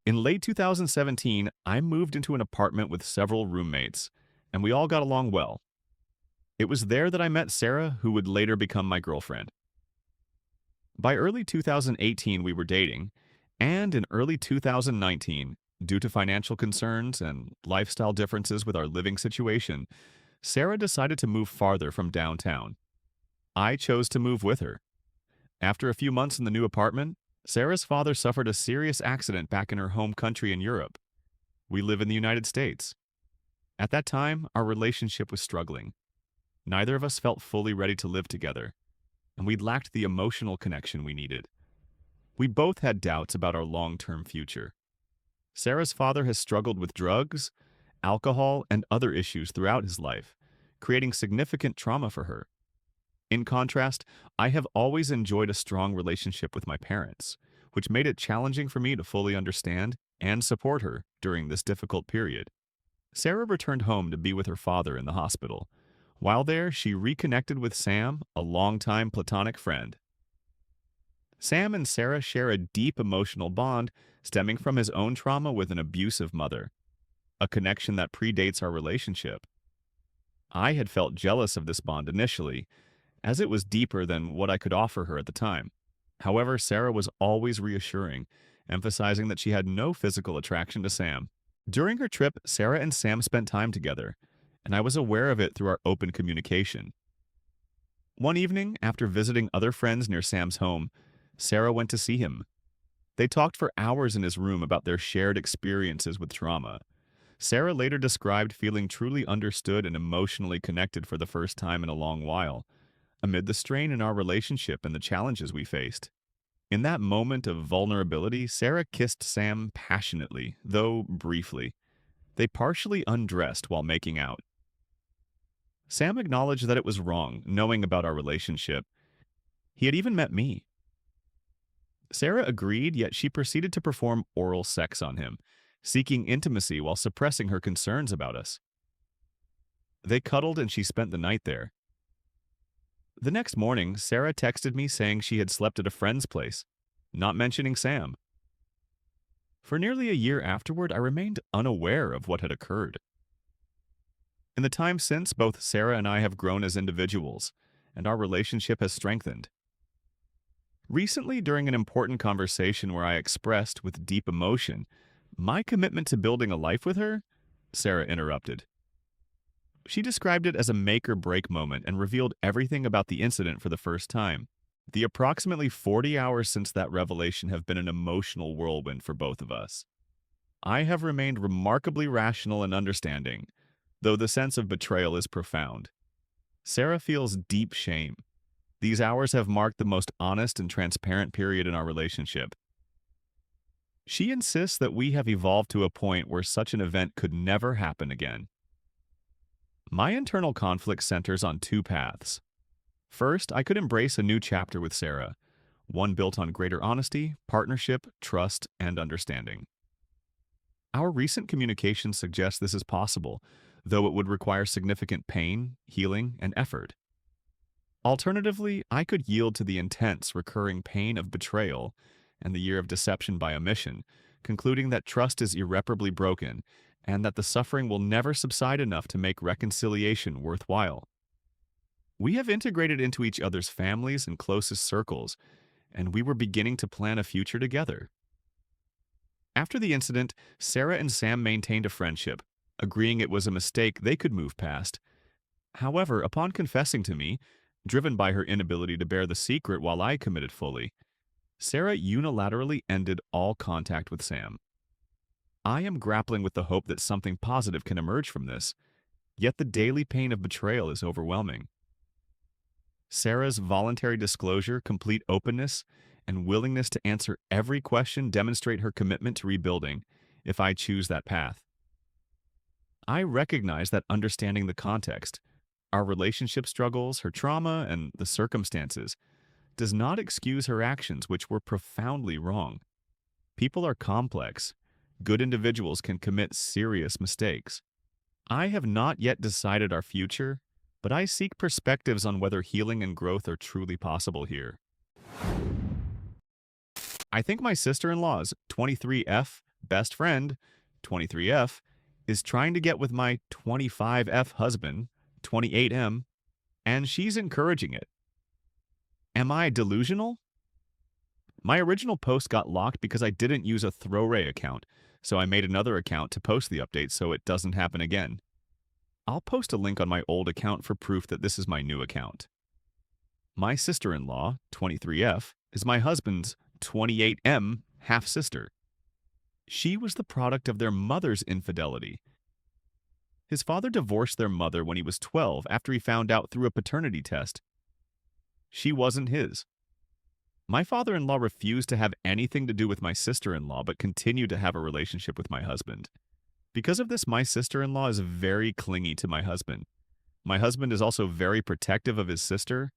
In late 2017, I moved into an apartment with several roommates, and we all got along well. It was there that I met Sarah, who would later become my girlfriend. By early 2018, we were dating, and in early 2019, due to financial concerns and lifestyle differences with our living situation, Sarah decided to move farther from downtown. I chose to move with her. After a few months in the new apartment, Sarah's father suffered a serious accident back in her home country in Europe. We live in the United States. At that time, our relationship was struggling. Neither of us felt fully ready to live together, and we lacked the emotional connection we needed. We both had doubts about our long-term future. Sarah's father has struggled with drugs, alcohol, and other issues throughout his life, creating significant trauma for her. In contrast, I have always enjoyed a strong relationship with my parents, which made it challenging for me to fully understand and support her during this difficult period. Sarah returned home to be with her father in the hospital. While there, she reconnected with Sam, a longtime platonic friend. Sam and Sarah share a deep emotional bond stemming from his own trauma with an abusive mother, a connection that predates our relationship. I had felt jealous of this bond initially, as it was deeper than what I could offer her at the time. However, Sarah was always reassuring, emphasizing that she had no physical attraction to Sam. During her trip, Sarah and Sam spent time together, and I was aware of it through our open communication. One evening, after visiting other friends near Sam's home, Sarah went to see him. They talked for hours in his room about their shared experiences with trauma. Sarah later described feeling truly understood and emotionally connected for the first time in a long while, amid the strain in our relationship and the challenges we faced. In that moment of vulnerability, Sarah kissed Sam passionately, though briefly. They partially undressed while making out. Sam acknowledged that it was wrong, knowing about our relationship. He had even met me. Sarah agreed, yet she proceeded to perform oral sex on him, seeking intimacy while suppressing her concerns about us. They cuddled and she spent the night there. The next morning, Sarah texted me saying she had slept at a friend's place, not mentioning Sam. For nearly a year afterward, I remained unaware of what had occurred. In the time since, both Sarah and I have grown as individuals, and our relationship has strengthened. Recently, during an important conversation where I expressed, with deep emotion, my commitment to building a life with her, Sarah interrupted. She described it as a make-or-break moment and revealed everything about the incident for the first time. The approximately 40 hours since that revelation have been an emotional whirlwind for both of us. I have remained remarkably rational and understanding, though the sense of betrayal is profound. Sarah feels deep shame. These hours have marked the most honest and transparent period in our relationship. She insists that we have evolved to a point where such an event could never happen again. My internal conflict centers on two paths. First, I could embrace a new chapter with Sarah, one built on greater honesty, partnership, trust, and understanding. Our recent communication suggests this is possible, though it would require significant pain, healing, and effort. Alternatively, I could yield to the intense, recurring pain of betrayal and the year of deception by omission, concluding that trust is irreparably broken and that the suffering will never subside enough to make reconciliation worthwhile. We have integrated into each other's families and closest circles, and we were beginning to plan a future together. After the incident, Sarah and Sam maintained a friendship, agreeing it was a mistake they could move past. However, upon confessing to me, driven by her inability to bear the secret while I committed fully, Sarah unilaterally ended all contact with Sam. I am grappling with the hope that something positive can emerge from this, yet the daily pain of betrayal is overwhelming. Sarah's voluntary disclosure, complete openness, and willingness to answer every question demonstrate her commitment to rebuilding, if I choose that path. I recognize that understanding the context, our relationship struggles, her trauma, and the circumstances, does not excuse her actions, which were profoundly wrong. People are complex. Good individuals can commit serious mistakes. I have not yet decided our future, but I seek perspectives on whether healing and growth are truly possible here. I think my sister-in-law's 23F best friend, 23F, is trying to get with my 25F husband, 28M, and she's encouraging it. Am I delusional? My original post got locked because I didn't use a throwaway account, so I made another account to post the update so it doesn't happen again. I'll post a link on my old account for proof that this is my new account. My sister-in-law, 23F, is my husband's 28M half-sister. She was the product of their mother's infidelity. His father divorced their mother when he was 12 after he found out through a paternity test she wasn't his. My father-in-law refused to have anything to do with my sister-in-law but continued to have a relationship with my husband. Because of this, my sister-in-law is very clingy to my husband. My husband is also very protective of his sister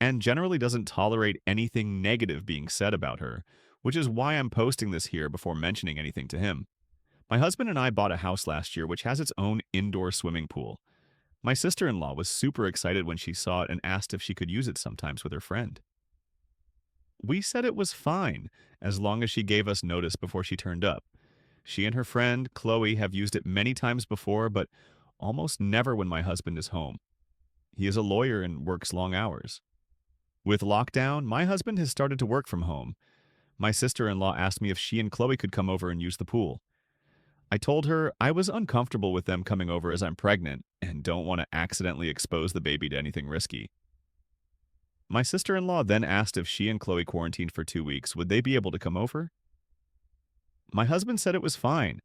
and generally doesn't tolerate anything negative being said about her, which is why I'm posting this here before mentioning anything to him. My husband and I bought a house last year which has its own indoor swimming pool. My sister-in-law was super excited when she saw it and asked if she could use it sometimes with her friend. We said it was fine, as long as she gave us notice before she turned up. She and her friend, Chloe, have used it many times before, but almost never when my husband is home. He is a lawyer and works long hours. With lockdown, my husband has started to work from home. My sister-in-law asked me if she and Chloe could come over and use the pool. I told her I was uncomfortable with them coming over as I'm pregnant and don't want to accidentally expose the baby to anything risky. My sister-in-law then asked if she and Chloe quarantined for 2 weeks, would they be able to come over? My husband said it was fine.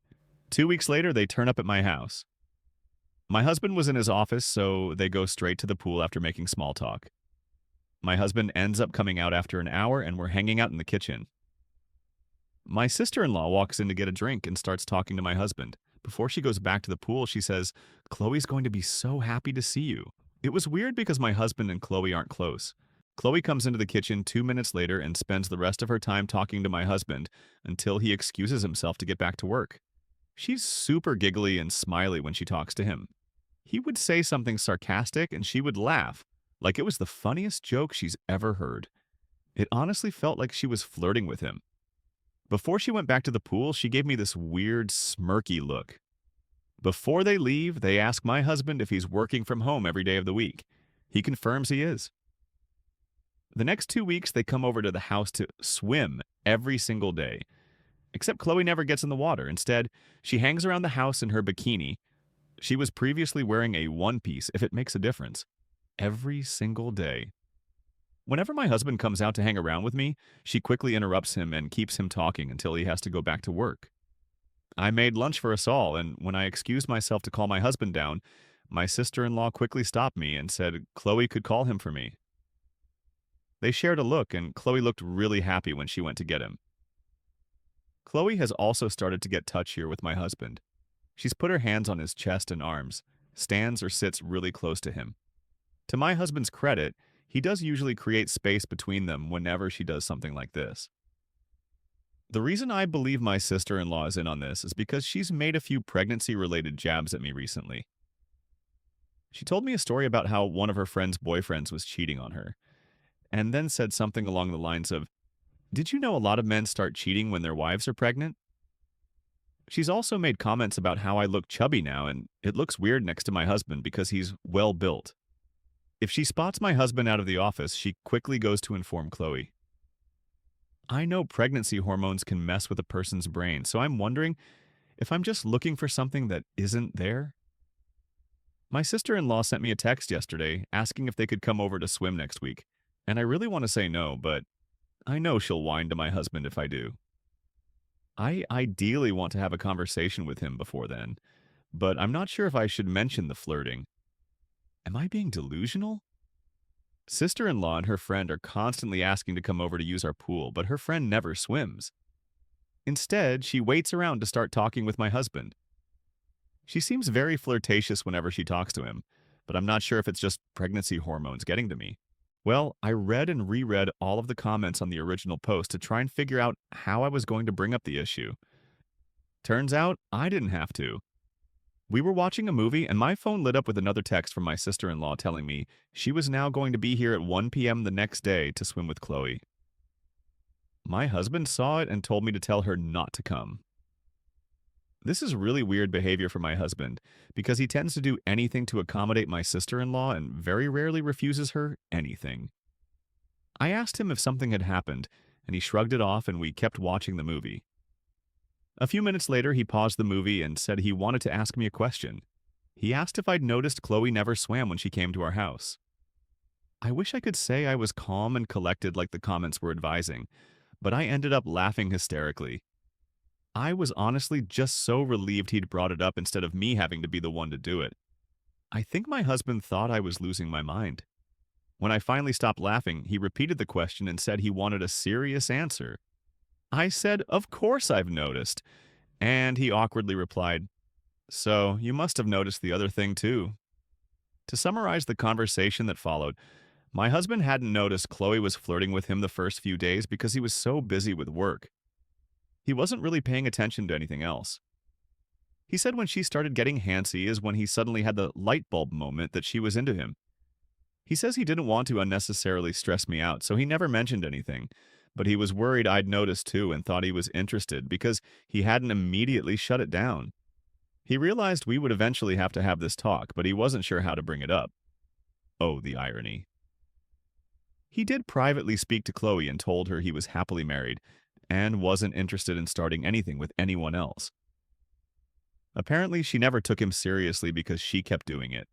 2 weeks later, they turn up at my house. My husband was in his office, so they go straight to the pool after making small talk. My husband ends up coming out after an hour, and we're hanging out in the kitchen. My sister-in-law walks in to get a drink and starts talking to my husband. Before she goes back to the pool, she says, "Chloe's going to be so happy to see you." It was weird because my husband and Chloe aren't close. Chloe comes into the kitchen 2 minutes later and spends the rest of her time talking to my husband until he excuses himself to get back to work. She's super giggly and smiley when she talks to him. He would say something sarcastic and she would laugh, like it was the funniest joke she's ever heard. It honestly felt like she was flirting with him. Before she went back to the pool, she gave me this weird, smirky look. Before they leave, they ask my husband if he's working from home every day of the week. He confirms he is. The next 2 weeks, they come over to the house to swim every single day. Except Chloe never gets in the water. Instead, she hangs around the house in her bikini. She was previously wearing a one-piece, if it makes a difference. Every single day. Whenever my husband comes out to hang around with me, she quickly interrupts him and keeps him talking until he has to go back to work. I made lunch for us all, and when I excused myself to call my husband down, my sister-in-law quickly stopped me and said Chloe could call him for me. They shared a look, and Chloe looked really happy when she went to get him. Chloe has also started to get touchier with my husband. She's put her hands on his chest and arms, stands or sits really close to him. To my husband's credit, he does usually create space between them whenever she does something like this. The reason I believe my sister-in-law is in on this is because she's made a few pregnancy-related jabs at me recently. She told me a story about how one of her friend's boyfriends was cheating on her, and then said something along the lines of, "Did you know a lot of men start cheating when their wives are pregnant?" She's also made comments about how I look chubby now, and it looks weird next to my husband because he's well built. If she spots my husband out of the office, she quickly goes to inform Chloe. I know pregnancy hormones can mess with a person's brain, so I'm wondering if I'm just looking for something that isn't there. My sister-in-law sent me a text yesterday asking if they could come over to swim next week, and I really want to say no, but I know she'll whine to my husband if I do. I ideally want to have a conversation with him before then, but I'm not sure if I should mention the flirting. Am I being delusional? Sister-in-law and her friend are constantly asking to come over to use our pool, but her friend never swims. Instead, she waits around to start talking with my husband. She seems very flirtatious whenever she talks to him, but I'm not sure if it's just pregnancy hormones getting to me. Well, I read and reread all of the comments on the original post to try and figure out how I was going to bring up the issue. Turns out, I didn't have to. We were watching a movie, and my phone lit up with another text from my sister-in-law telling me she was now going to be here at 1 p.m. the next day to swim with Chloe. My husband saw it and told me to tell her not to come. This is really weird behavior for my husband because he tends to do anything to accommodate my sister-in-law and very rarely refuses her anything. I asked him if something had happened, and he shrugged it off and we kept watching the movie. A few minutes later, he paused the movie and said he wanted to ask me a question. He asked if I'd noticed Chloe never swam when she came to our house. I wish I could say I was calm and collected like the comments were advising, but I ended up laughing hysterically. I was honestly just so relieved he'd brought it up instead of me having to be the one to do it. I think my husband thought I was losing my mind. When I finally stopped laughing, he repeated the question and said he wanted a serious answer. I said, "Of course I've noticed." And he awkwardly replied, "So you must have noticed the other thing too." To summarize the conversation that followed, my husband hadn't noticed Chloe was flirting with him the first few days because he was so busy with work. He wasn't really paying attention to anything else. He said when she started getting handsy is when he suddenly had the light bulb moment that she was into him. He says he didn't want to unnecessarily stress me out, so he never mentioned anything, but he was worried I'd noticed too and thought he was interested because he hadn't immediately shut it down. He realized we would eventually have to have this talk, but he wasn't sure how to bring it up. Oh, the irony. He did privately speak to Chloe and told her he was happily married and wasn't interested in starting anything with anyone else. Apparently, she never took him seriously because she kept doing it.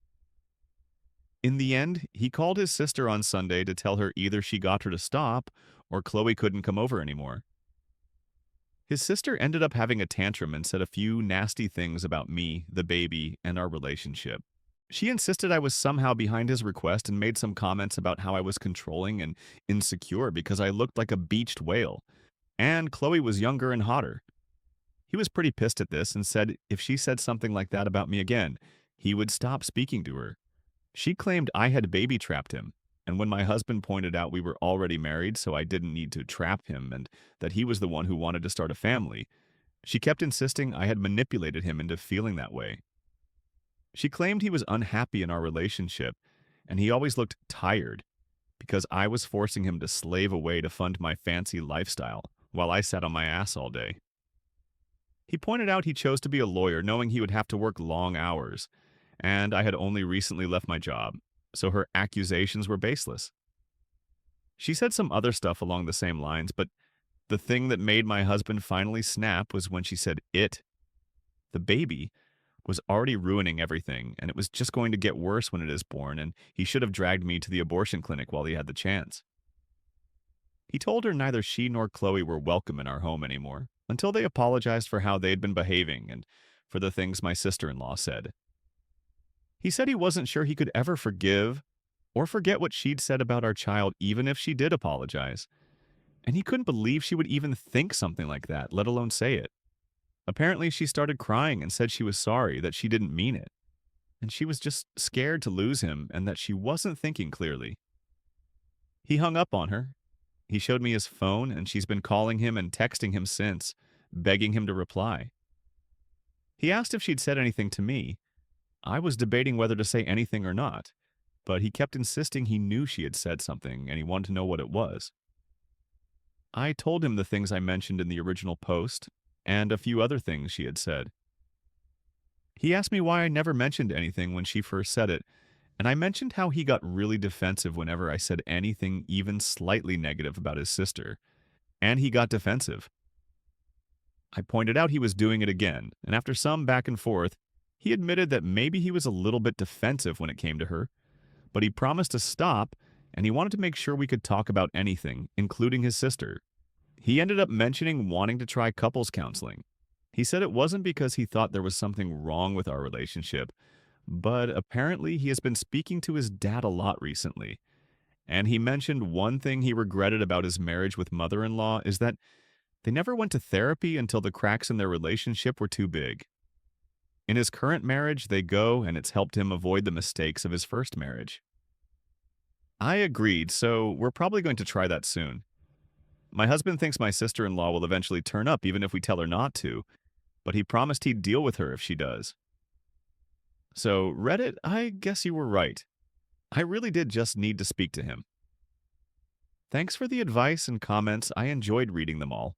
In the end, he called his sister on Sunday to tell her either she got her to stop or Chloe couldn't come over anymore. His sister ended up having a tantrum and said a few nasty things about me, the baby, and our relationship. She insisted I was somehow behind his request and made some comments about how I was controlling and insecure because I looked like a beached whale, and Chloe was younger and hotter. He was pretty pissed at this and said if she said something like that about me again, he would stop speaking to her. She claimed I had baby trapped him, and when my husband pointed out we were already married so I didn't need to trap him and that he was the one who wanted to start a family, she kept insisting I had manipulated him into feeling that way. She claimed he was unhappy in our relationship, and he always looked tired because I was forcing him to slave away to fund my fancy lifestyle while I sat on my ass all day. He pointed out he chose to be a lawyer knowing he would have to work long hours, and I had only recently left my job, so her accusations were baseless. She said some other stuff along the same lines, but the thing that made my husband finally snap was when she said it. The baby was already ruining everything, and it was just going to get worse when it is born, and he should have dragged me to the abortion clinic while he had the chance. He told her neither she nor Chloe were welcome in our home anymore, until they apologized for how they'd been behaving and for the things my sister-in-law said. He said he wasn't sure he could ever forgive or forget what she'd said about our child even if she did apologize, and he couldn't believe she would even think something like that, let alone say it. Apparently, she started crying and said she was sorry, that she didn't mean it, and she was just scared to lose him and that she wasn't thinking clearly. He hung up on her. He showed me his phone, and she's been calling him and texting him since, begging him to reply. He asked if she'd said anything to me. I was debating whether to say anything or not, but he kept insisting he knew she had said something and he wanted to know what it was. I told him the things I mentioned in the original post and a few other things she had said. He asked me why I never mentioned anything when she first said it, and I mentioned how he got really defensive whenever I said anything even slightly negative about his sister, and he got defensive. I pointed out he was doing it again, and after some back and forth, he admitted that maybe he was a little bit defensive when it came to her, but he promised to stop, and he wanted to make sure we could talk about anything, including his sister. He ended up mentioning wanting to try couples counseling. He said it wasn't because he thought there was something wrong with our relationship, but apparently he has been speaking to his dad a lot recently. And he mentioned one thing he regretted about his marriage with mother-in-law is that they never went to therapy until the cracks in their relationship were too big. In his current marriage, they go, and it's helped him avoid the mistakes of his first marriage. I agreed, so we're probably going to try that soon. My husband thinks my sister-in-law will eventually turn up even if we tell her not to, but he promised he'd deal with her if she does. So, Reddit, I guess you were right. I really did just need to speak to him. Thanks for the advice and comments. I enjoyed reading them all.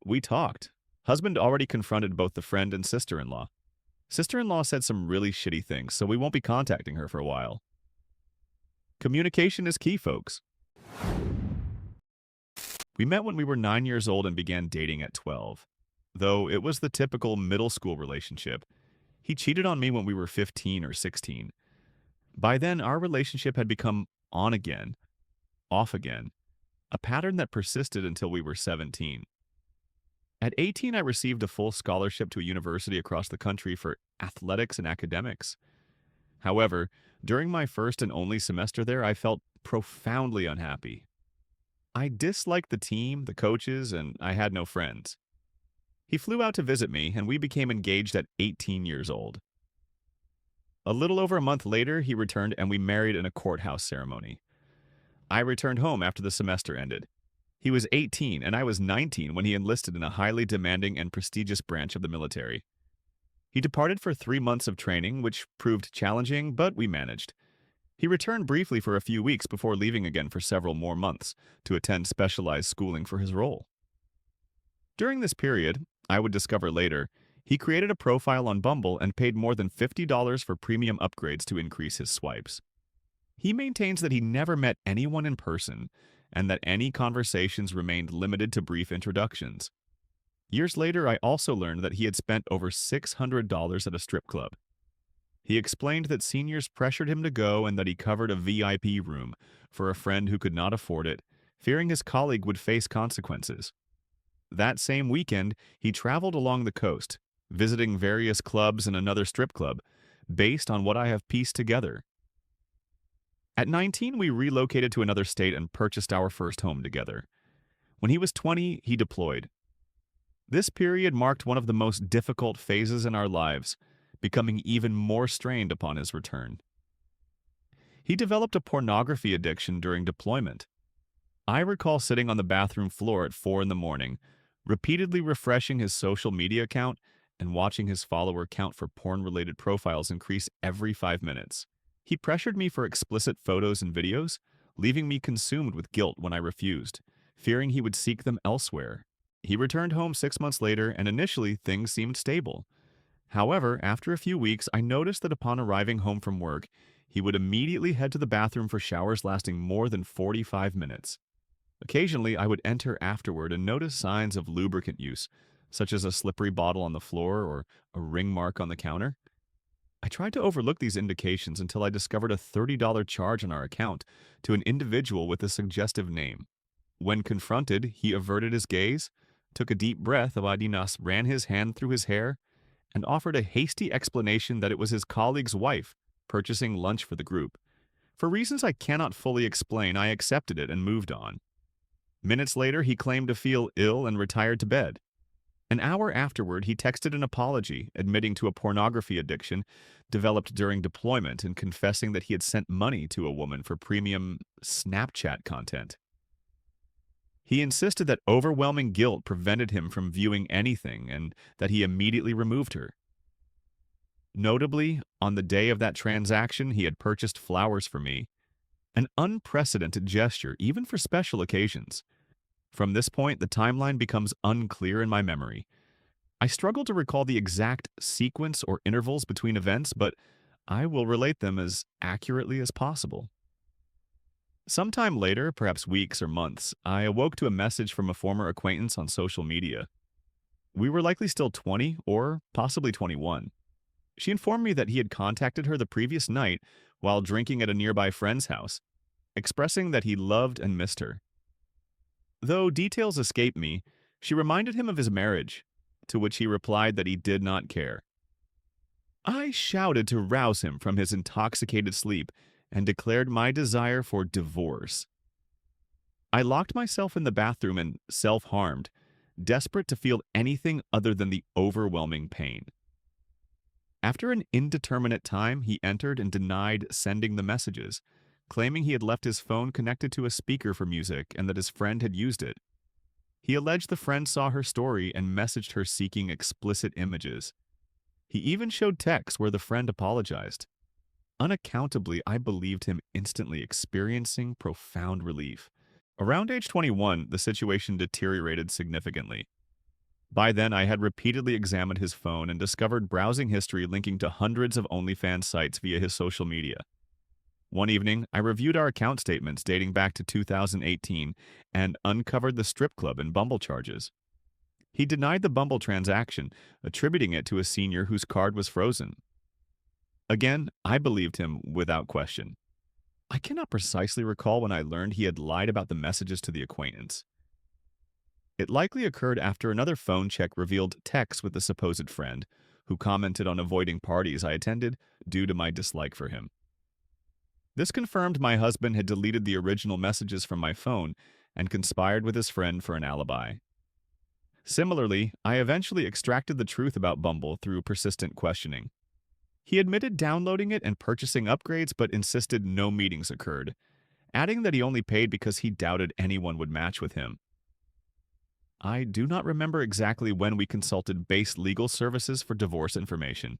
We talked. Husband already confronted both the friend and sister-in-law. Sister-in-law said some really shitty things, so we won't be contacting her for a while. Communication is key, folks. We met when we were 9 years old and began dating at 12. Though it was the typical middle school relationship, he cheated on me when we were 15 or 16. By then, our relationship had become on again, off again, a pattern that persisted until we were 17. At 18, I received a full scholarship to a university across the country for athletics and academics. However, during my first and only semester there, I felt profoundly unhappy. I disliked the team, the coaches, and I had no friends. He flew out to visit me, and we became engaged at 18 years old. A little over a month later, he returned and we married in a courthouse ceremony. I returned home after the semester ended. He was 18 and I was 19 when he enlisted in a highly demanding and prestigious branch of the military. He departed for 3 months of training, which proved challenging, but we managed. He returned briefly for a few weeks before leaving again for several more months to attend specialized schooling for his role. During this period, I would discover later, he created a profile on Bumble and paid more than $50 for premium upgrades to increase his swipes. He maintains that he never met anyone in person and that any conversations remained limited to brief introductions. Years later, I also learned that he had spent over $600 at a strip club. He explained that seniors pressured him to go and that he covered a VIP room for a friend who could not afford it, fearing his colleague would face consequences. That same weekend, he traveled along the coast, visiting various clubs and another strip club, based on what I have pieced together. At 19, we relocated to another state and purchased our first home together. When he was 20, he deployed. This period marked one of the most difficult phases in our lives, becoming even more strained upon his return. He developed a pornography addiction during deployment. I recall sitting on the bathroom floor at 4 in the morning, repeatedly refreshing his social media account and watching his follower count for porn-related profiles increase every 5 minutes. He pressured me for explicit photos and videos, leaving me consumed with guilt when I refused, fearing he would seek them elsewhere. He returned home 6 months later, and initially things seemed stable. However, after a few weeks, I noticed that upon arriving home from work, he would immediately head to the bathroom for showers lasting more than 45 minutes. Occasionally, I would enter afterward and notice signs of lubricant use, such as a slippery bottle on the floor or a ring mark on the counter. I tried to overlook these indications until I discovered a $30 charge on our account to an individual with a suggestive name. When confronted, he averted his gaze, took a deep breath, Abadinas ran his hand through his hair, and offered a hasty explanation that it was his colleague's wife purchasing lunch for the group. For reasons I cannot fully explain, I accepted it and moved on. Minutes later, he claimed to feel ill and retired to bed. An hour afterward, he texted an apology, admitting to a pornography addiction developed during deployment and confessing that he had sent money to a woman for premium Snapchat content. He insisted that overwhelming guilt prevented him from viewing anything and that he immediately removed her. Notably, on the day of that transaction, he had purchased flowers for me, an unprecedented gesture even for special occasions. From this point, the timeline becomes unclear in my memory. I struggle to recall the exact sequence or intervals between events, but I will relate them as accurately as possible. Sometime later, perhaps weeks or months, I awoke to a message from a former acquaintance on social media. We were likely still 20 or possibly 21. She informed me that he had contacted her the previous night while drinking at a nearby friend's house, expressing that he loved and missed her. Though details escape me, she reminded him of his marriage, to which he replied that he did not care. I shouted to rouse him from his intoxicated sleep and declared my desire for divorce. I locked myself in the bathroom and self-harmed, desperate to feel anything other than the overwhelming pain. After an indeterminate time, he entered and denied sending the messages, claiming he had left his phone connected to a speaker for music and that his friend had used it. He alleged the friend saw her story and messaged her seeking explicit images. He even showed texts where the friend apologized. Unaccountably, I believed him instantly experiencing profound relief. Around age 21, the situation deteriorated significantly. By then, I had repeatedly examined his phone and discovered browsing history linking to hundreds of OnlyFans sites via his social media. One evening, I reviewed our account statements dating back to 2018 and uncovered the strip club and Bumble charges. He denied the Bumble transaction, attributing it to a senior whose card was frozen. Again, I believed him without question. I cannot precisely recall when I learned he had lied about the messages to the acquaintance. It likely occurred after another phone check revealed texts with the supposed friend, who commented on avoiding parties I attended due to my dislike for him. This confirmed my husband had deleted the original messages from my phone and conspired with his friend for an alibi. Similarly, I eventually extracted the truth about Bumble through persistent questioning. He admitted downloading it and purchasing upgrades but insisted no meetings occurred, adding that he only paid because he doubted anyone would match with him. I do not remember exactly when we consulted base legal services for divorce information.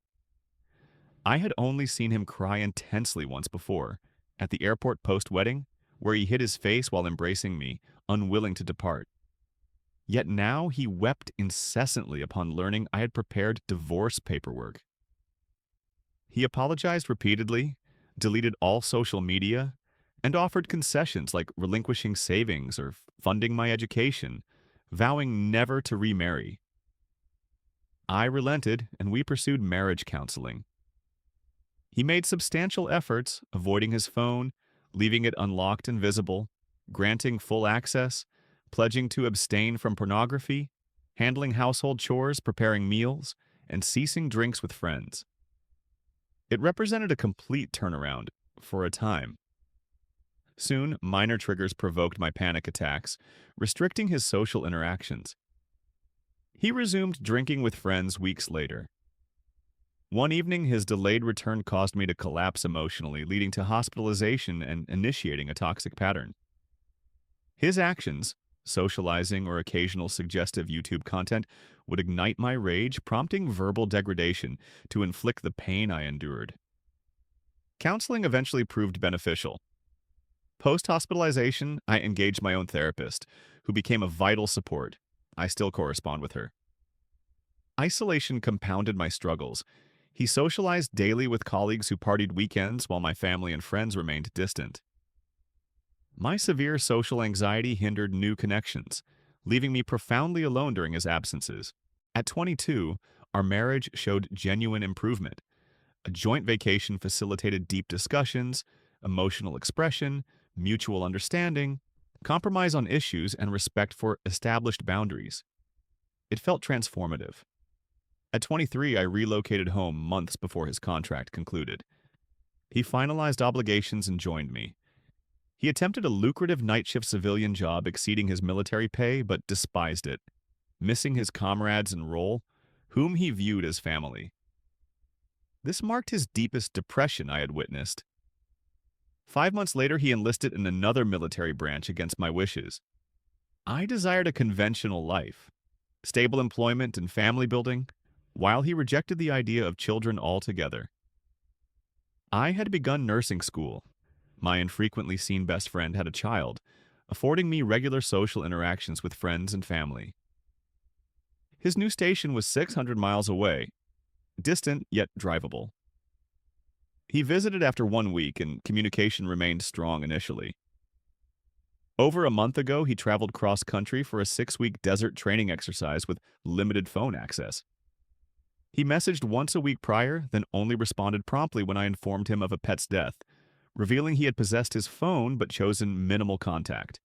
I had only seen him cry intensely once before, at the airport post-wedding, where he hid his face while embracing me, unwilling to depart. Yet now he wept incessantly upon learning I had prepared divorce paperwork. He apologized repeatedly, deleted all social media, and offered concessions like relinquishing savings or funding my education, vowing never to remarry. I relented, and we pursued marriage counseling. He made substantial efforts, avoiding his phone, leaving it unlocked and visible, granting full access, pledging to abstain from pornography, handling household chores, preparing meals, and ceasing drinks with friends. It represented a complete turnaround, for a time. Soon, minor triggers provoked my panic attacks, restricting his social interactions. He resumed drinking with friends weeks later. One evening, his delayed return caused me to collapse emotionally, leading to hospitalization and initiating a toxic pattern. His actions, socializing or occasional suggestive YouTube content, would ignite my rage, prompting verbal degradation to inflict the pain I endured. Counseling eventually proved beneficial. Post-hospitalization, I engaged my own therapist, who became a vital support. I still correspond with her. Isolation compounded my struggles. He socialized daily with colleagues who partied weekends while my family and friends remained distant. My severe social anxiety hindered new connections, leaving me profoundly alone during his absences. At 22, our marriage showed genuine improvement. A joint vacation facilitated deep discussions, emotional expression, mutual understanding, compromise on issues, and respect for established boundaries. It felt transformative. At 23, I relocated home months before his contract concluded. He finalized obligations and joined me. He attempted a lucrative night shift civilian job exceeding his military pay, but despised it, missing his comrades and role, whom he viewed as family. This marked his deepest depression I had witnessed. 5 months later, he enlisted in another military branch against my wishes. I desired a conventional life, stable employment and family building, while he rejected the idea of children altogether. I had begun nursing school. My infrequently seen best friend had a child, affording me regular social interactions with friends and family. His new station was 600 miles away, distant yet drivable. He visited after 1 week, and communication remained strong initially. Over a month ago, he traveled cross-country for a 6-week desert training exercise with limited phone access. He messaged once a week prior, then only responded promptly when I informed him of a pet's death, revealing he had possessed his phone but chosen minimal contact.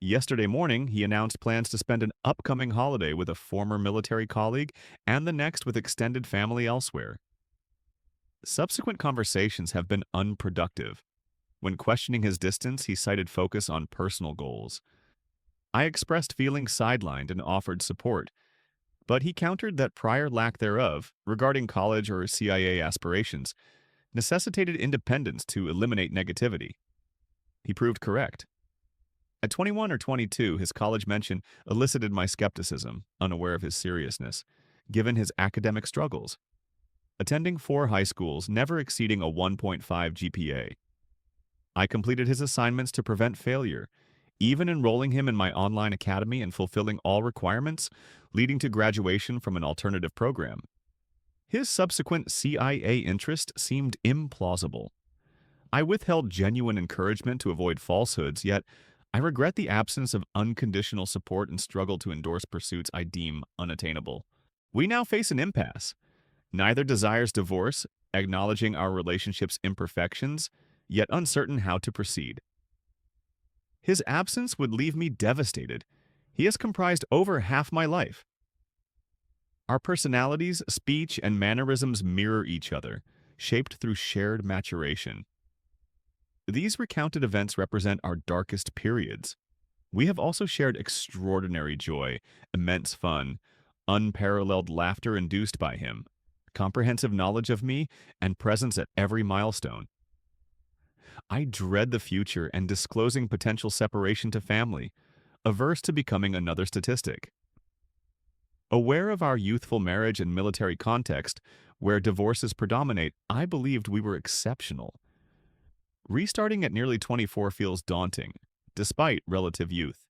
Yesterday morning, he announced plans to spend an upcoming holiday with a former military colleague and the next with extended family elsewhere. Subsequent conversations have been unproductive. When questioning his distance, he cited focus on personal goals. I expressed feeling sidelined and offered support, but he countered that prior lack thereof, regarding college or CIA aspirations, necessitated independence to eliminate negativity. He proved correct. At 21 or 22, his college mention elicited my skepticism, unaware of his seriousness, given his academic struggles. Attending 4 high schools, never exceeding a 1.5 GPA. I completed his assignments to prevent failure, even enrolling him in my online academy and fulfilling all requirements, leading to graduation from an alternative program. His subsequent CIA interest seemed implausible. I withheld genuine encouragement to avoid falsehoods, yet I regret the absence of unconditional support and struggle to endorse pursuits I deem unattainable. We now face an impasse. Neither desires divorce, acknowledging our relationship's imperfections, yet uncertain how to proceed. His absence would leave me devastated. He has comprised over half my life. Our personalities, speech, and mannerisms mirror each other, shaped through shared maturation. These recounted events represent our darkest periods. We have also shared extraordinary joy, immense fun, unparalleled laughter induced by him, comprehensive knowledge of me, and presence at every milestone. I dread the future and disclosing potential separation to family, averse to becoming another statistic. Aware of our youthful marriage and military context, where divorces predominate, I believed we were exceptional. Restarting at nearly 24 feels daunting, despite relative youth.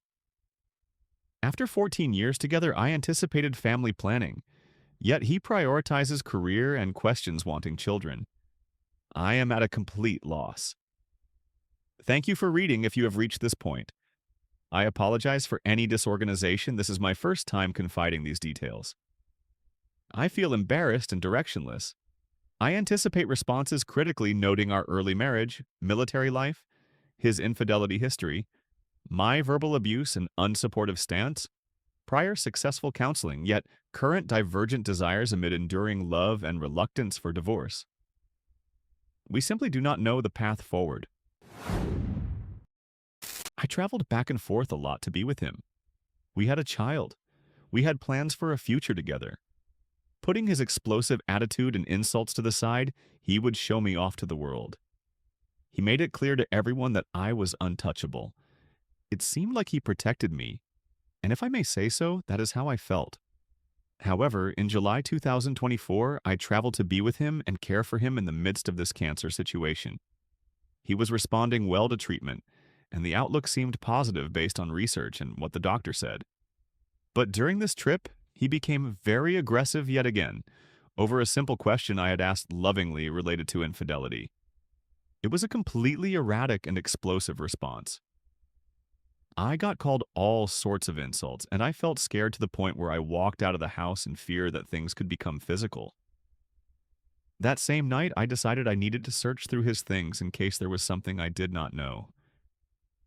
After 14 years together, I anticipated family planning, yet he prioritizes career and questions wanting children. I am at a complete loss. Thank you for reading if you have reached this point. I apologize for any disorganization. This is my first time confiding these details. I feel embarrassed and directionless. I anticipate responses critically noting our early marriage, military life, his infidelity history, my verbal abuse and unsupportive stance, prior successful counseling, yet current divergent desires amid enduring love and reluctance for divorce. We simply do not know the path forward. I traveled back and forth a lot to be with him. We had a child. We had plans for a future together. Putting his explosive attitude and insults to the side, he would show me off to the world. He made it clear to everyone that I was untouchable. It seemed like he protected me, and if I may say so, that is how I felt. However, in July 2024, I traveled to be with him and care for him in the midst of this cancer situation. He was responding well to treatment, and the outlook seemed positive based on research and what the doctor said. But during this trip, he became very aggressive yet again, over a simple question I had asked lovingly related to infidelity. It was a completely erratic and explosive response. I got called all sorts of insults, and I felt scared to the point where I walked out of the house in fear that things could become physical. That same night, I decided I needed to search through his things in case there was something I did not know.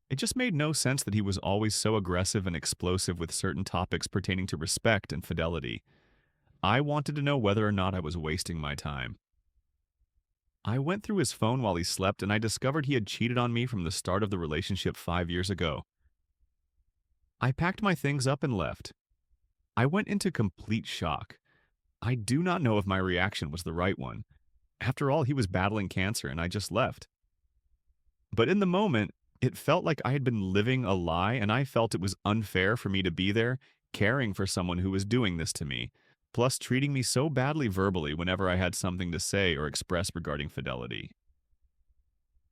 It just made no sense that he was always so aggressive and explosive with certain topics pertaining to respect and fidelity. I wanted to know whether or not I was wasting my time. I went through his phone while he slept, and I discovered he had cheated on me from the start of the relationship 5 years ago. I packed my things up and left. I went into complete shock. I do not know if my reaction was the right one. After all, he was battling cancer and I just left. But in the moment, it felt like I had been living a lie, and I felt it was unfair for me to be there, caring for someone who was doing this to me, plus treating me so badly verbally whenever I had something to say or express regarding fidelity.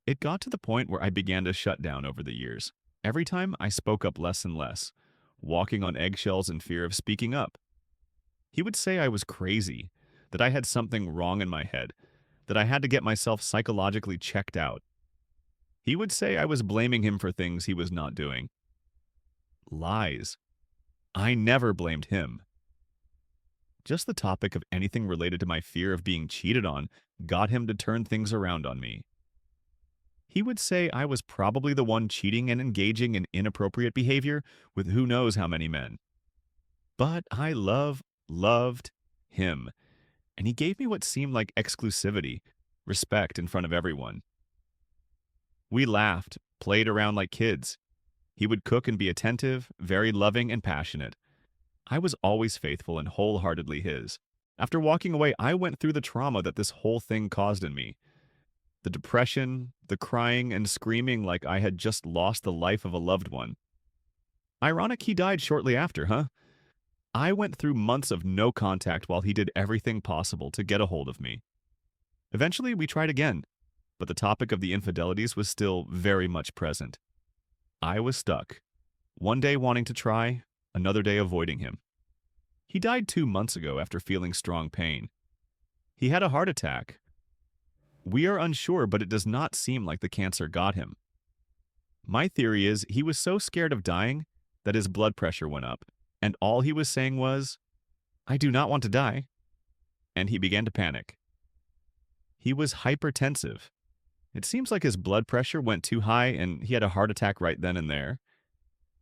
It got to the point where I began to shut down over the years. Every time I spoke up less and less, walking on eggshells in fear of speaking up. He would say I was crazy, that I had something wrong in my head, that I had to get myself psychologically checked out. He would say I was blaming him for things he was not doing. Lies. I never blamed him. Just the topic of anything related to my fear of being cheated on got him to turn things around on me. He would say I was probably the one cheating and engaging in inappropriate behavior with who knows how many men. But I loved him, and he gave me what seemed like exclusivity, respect in front of everyone. We laughed, played around like kids. He would cook and be attentive, very loving and passionate. I was always faithful and wholeheartedly his. After walking away, I went through the trauma that this whole thing caused in me. The depression, the crying and screaming like I had just lost the life of a loved one. Ironic he died shortly after, huh? I went through months of no contact while he did everything possible to get a hold of me. Eventually, we tried again, but the topic of the infidelities was still very much present. I was stuck. One day wanting to try, another day avoiding him. He died 2 months ago after feeling strong pain. He had a heart attack. We are unsure, but it does not seem like the cancer got him. My theory is he was so scared of dying that his blood pressure went up, and all he was saying was, "I do not want to die," and he began to panic. He was hypertensive. It seems like his blood pressure went too high and he had a heart attack right then and there.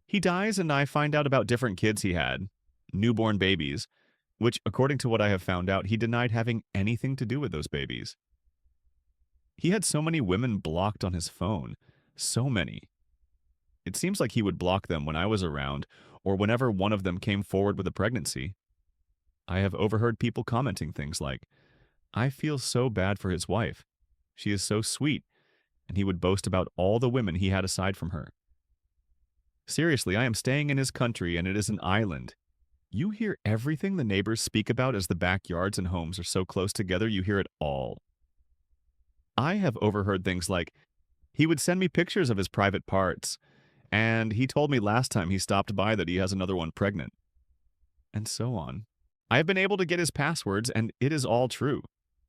He dies, and I find out about different kids he had, newborn babies, which, according to what I have found out, he denied having anything to do with those babies. He had so many women blocked on his phone. So many. It seems like he would block them when I was around, or whenever one of them came forward with a pregnancy. I have overheard people commenting things like, "I feel so bad for his wife. She is so sweet," and he would boast about all the women he had aside from her. Seriously, I am staying in his country and it is an island. You hear everything the neighbors speak about as the backyards and homes are so close together, you hear it all. I have overheard things like, he would send me pictures of his private parts, and he told me last time he stopped by that he has another one pregnant, and so on. I have been able to get his passwords, and it is all true.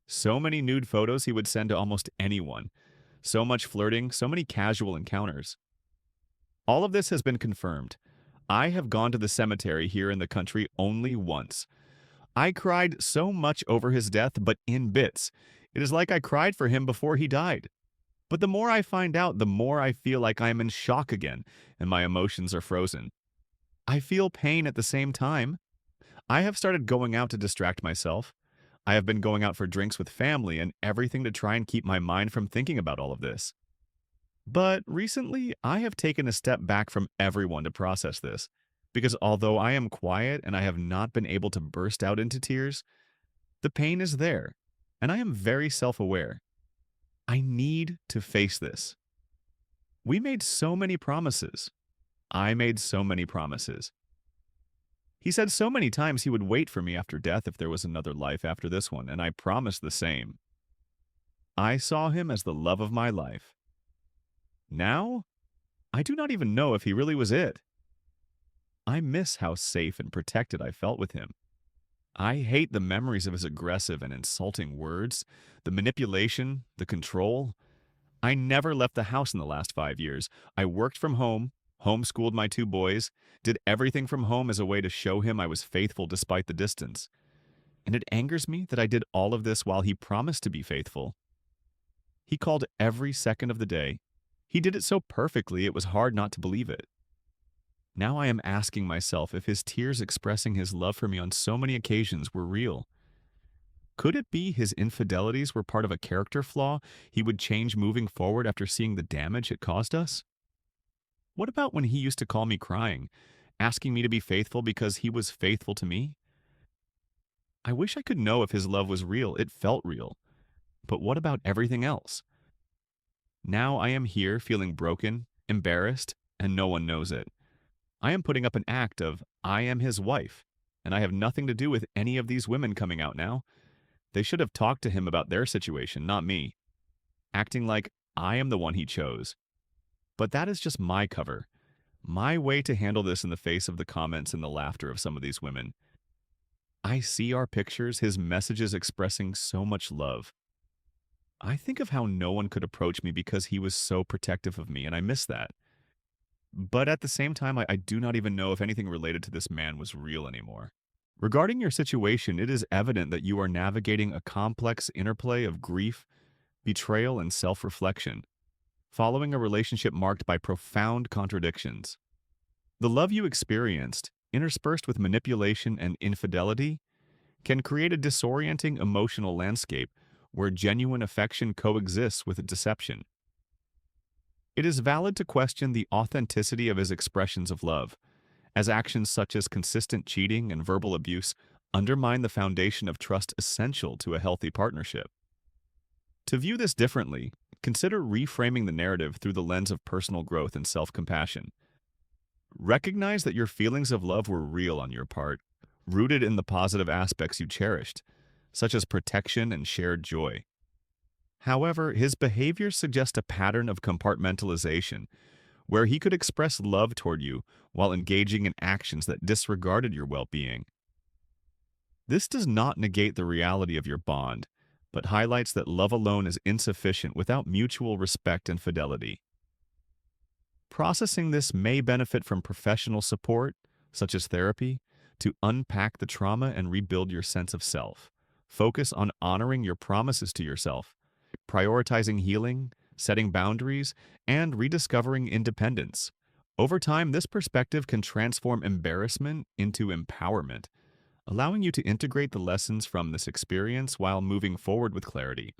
So many nude photos he would send to almost anyone. So much flirting, so many casual encounters. All of this has been confirmed. I have gone to the cemetery here in the country only once. I cried so much over his death, but in bits. It is like I cried for him before he died. But the more I find out, the more I feel like I am in shock again, and my emotions are frozen. I feel pain at the same time. I have started going out to distract myself. I have been going out for drinks with family and everything to try and keep my mind from thinking about all of this. But recently, I have taken a step back from everyone to process this, because although I am quiet and I have not been able to burst out into tears, the pain is there, and I am very self-aware. I need to face this. We made so many promises. I made so many promises. He said so many times he would wait for me after death if there was another life after this one, and I promised the same. I saw him as the love of my life. Now, I do not even know if he really was it. I miss how safe and protected I felt with him. I hate the memories of his aggressive and insulting words, the manipulation, the control. I never left the house in the last 5 years. I worked from home, homeschooled my 2 boys, did everything from home as a way to show him I was faithful despite the distance. And it angers me that I did all of this while he promised to be faithful. He called every second of the day. He did it so perfectly it was hard not to believe it. Now I am asking myself if his tears expressing his love for me on so many occasions were real. Could it be his infidelities were part of a character flaw he would change moving forward after seeing the damage it caused us? What about when he used to call me crying, asking me to be faithful because he was faithful to me? I wish I could know if his love was real. It felt real. But what about everything else? Now I am here feeling broken, embarrassed, and no one knows it. I am putting up an act of, I am his wife, and I have nothing to do with any of these women coming out now. They should have talked to him about their situation, not me. Acting like I am the one he chose. But that is just my cover. My way to handle this in the face of the comments and the laughter of some of these women. I see our pictures, his messages expressing so much love. I think of how no one could approach me because he was so protective of me, and I miss that. But at the same time, I do not even know if anything related to this man was real anymore. Regarding your situation, it is evident that you are navigating a complex interplay of grief, betrayal, and self-reflection, following a relationship marked by profound contradictions. The love you experienced, interspersed with manipulation and infidelity, can create a disorienting emotional landscape where genuine affection coexists with deception. It is valid to question the authenticity of his expressions of love, as actions such as consistent cheating and verbal abuse undermine the foundation of trust essential to a healthy partnership. To view this differently, consider reframing the narrative through the lens of personal growth and self-compassion. Recognize that your feelings of love were real on your part, rooted in the positive aspects you cherished, such as protection and shared joy. However, his behaviors suggest a pattern of compartmentalization, where he could express love toward you while engaging in actions that disregarded your well-being. This does not negate the reality of your bond, but highlights that love alone is insufficient without mutual respect and fidelity. Processing this may benefit from professional support, such as therapy, to unpack the trauma and rebuild your sense of self. Focus on honoring your promises to yourself, prioritizing healing, setting boundaries, and rediscovering independence. Over time, this perspective can transform embarrassment into empowerment, allowing you to integrate the lessons from this experience while moving forward with clarity.